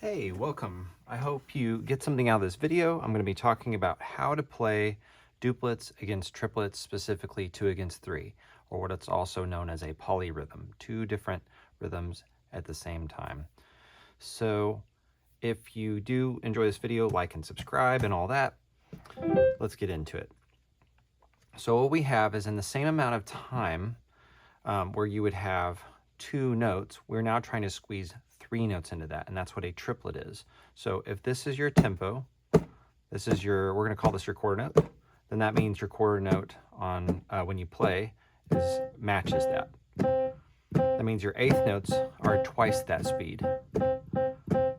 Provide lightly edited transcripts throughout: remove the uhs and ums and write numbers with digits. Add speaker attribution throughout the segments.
Speaker 1: Hey, welcome. I hope you get something out of this video. I'm going to be talking about how to play duplets against triplets, specifically 2 against 3, or what it's also known as a polyrhythm, 2 different rhythms at the same time. So if you do enjoy this video, like and subscribe and all that, let's get into it. So what we have is in the same amount of time where you would have 2 notes, we're now trying to squeeze 3 notes into that, and that's what a triplet is. So if this is your tempo, this is your, we're going to call this your quarter note, then that means your quarter note on when you play matches that. That means your eighth notes are twice that speed.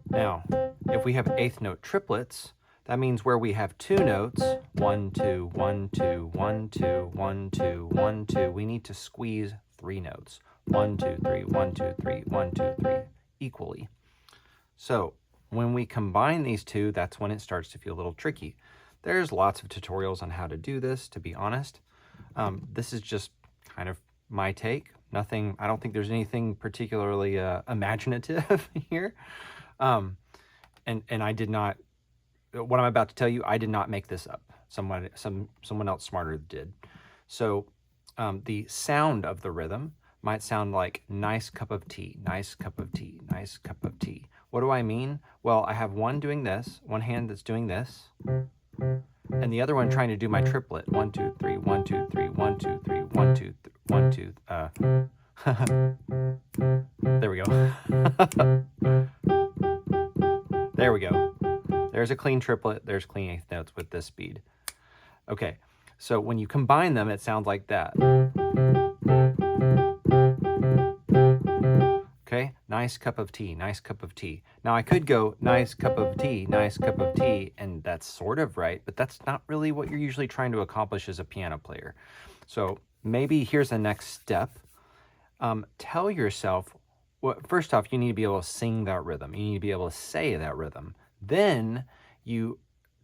Speaker 1: Now, if we have eighth note triplets, that means where we have 2 notes, 1, 2, 1, 2, 1, 2, 1, 2, 1, 2, we need to squeeze 3 notes. 1, 2, 3, 1, 2, 3, 1, 2, 3, equally. So when we combine these two, that's when it starts to feel a little tricky. There's lots of tutorials on how to do this, to be honest. This is just kind of my take. Nothing, I don't think there's anything particularly imaginative here. And I did not, what I'm about to tell you, I did not make this up. Someone else smarter did. So the sound of the rhythm might sound like nice cup of tea, nice cup of tea, nice cup of tea. What do I mean? Well, I have one doing this, one hand that's doing this, and the other one trying to do my triplet. 1, 2, 3, 1, 2, 3, 1, 2, 3, 1, 2, 1, 2. There we go. There we go. There's a clean triplet, there's clean eighth notes with this speed. Okay, so when you combine them, it sounds like that. Okay, nice cup of tea, nice cup of tea. Now I could go nice cup of tea, nice cup of tea, and that's sort of right, but that's not really what you're usually trying to accomplish as a piano player. So maybe here's the next step. Tell yourself, well, first off, you need to be able to sing that rhythm. You need to be able to say that rhythm. Then you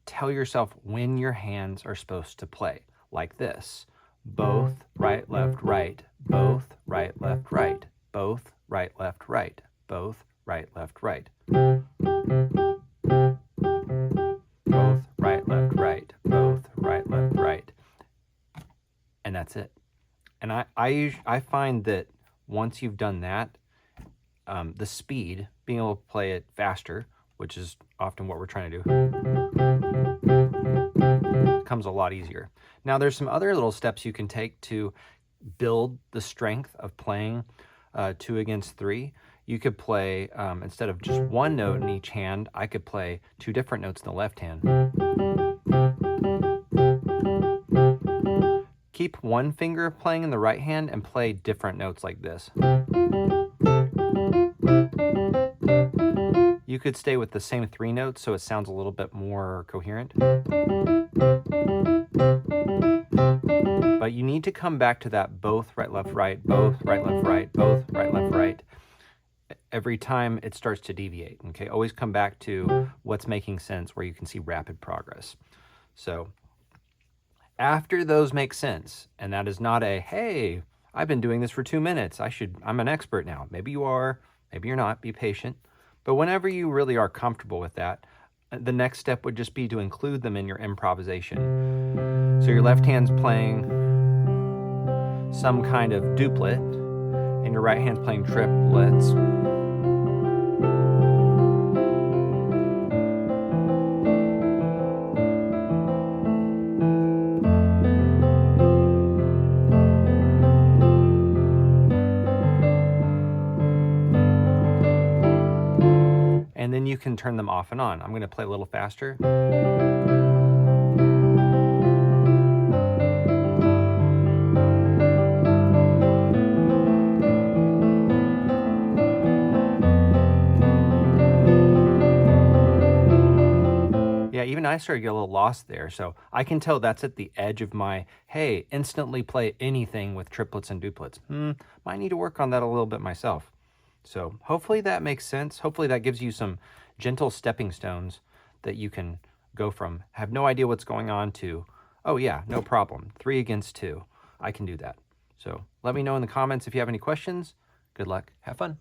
Speaker 1: tell yourself when your hands are supposed to play, like this. Both, right, left, right, both, right, left, right, both, right, left, right, both, right, left, right. Both, right, left, right, both, right, left, right. And that's it. And I find that once you've done that, the speed, being able to play it faster, which is often what we're trying to do, comes a lot easier. Now there's some other little steps you can take to build the strength of playing 2 against 3. You could play, instead of just one note in each hand, I could play 2 different notes in the left hand. Keep one finger playing in the right hand and play different notes like this. You could stay with the same 3 notes so it sounds a little bit more coherent. But you need to come back to that both, right, left, right, both, right, left, right, both, right, left, right. Every time it starts to deviate, okay? Always come back to what's making sense, where you can see rapid progress. So after those make sense, and that is not a, hey, I've been doing this for 2 minutes, I'm an expert now. Maybe you are, maybe you're not, be patient. But whenever you really are comfortable with that, the next step would just be to include them in your improvisation. So your left hand's playing some kind of duplet, and your right hand's playing triplets. And then you can turn them off and on. I'm going to play a little faster. Yeah, even I started to get a little lost there. So I can tell that's at the edge of my, hey, instantly play anything with triplets and duplets. Might need to work on that a little bit myself. So hopefully that makes sense. Hopefully that gives you some gentle stepping stones that you can go from have no idea what's going on to, oh yeah, no problem. 3 against 2. I can do that. So let me know in the comments if you have any questions. Good luck. Have fun.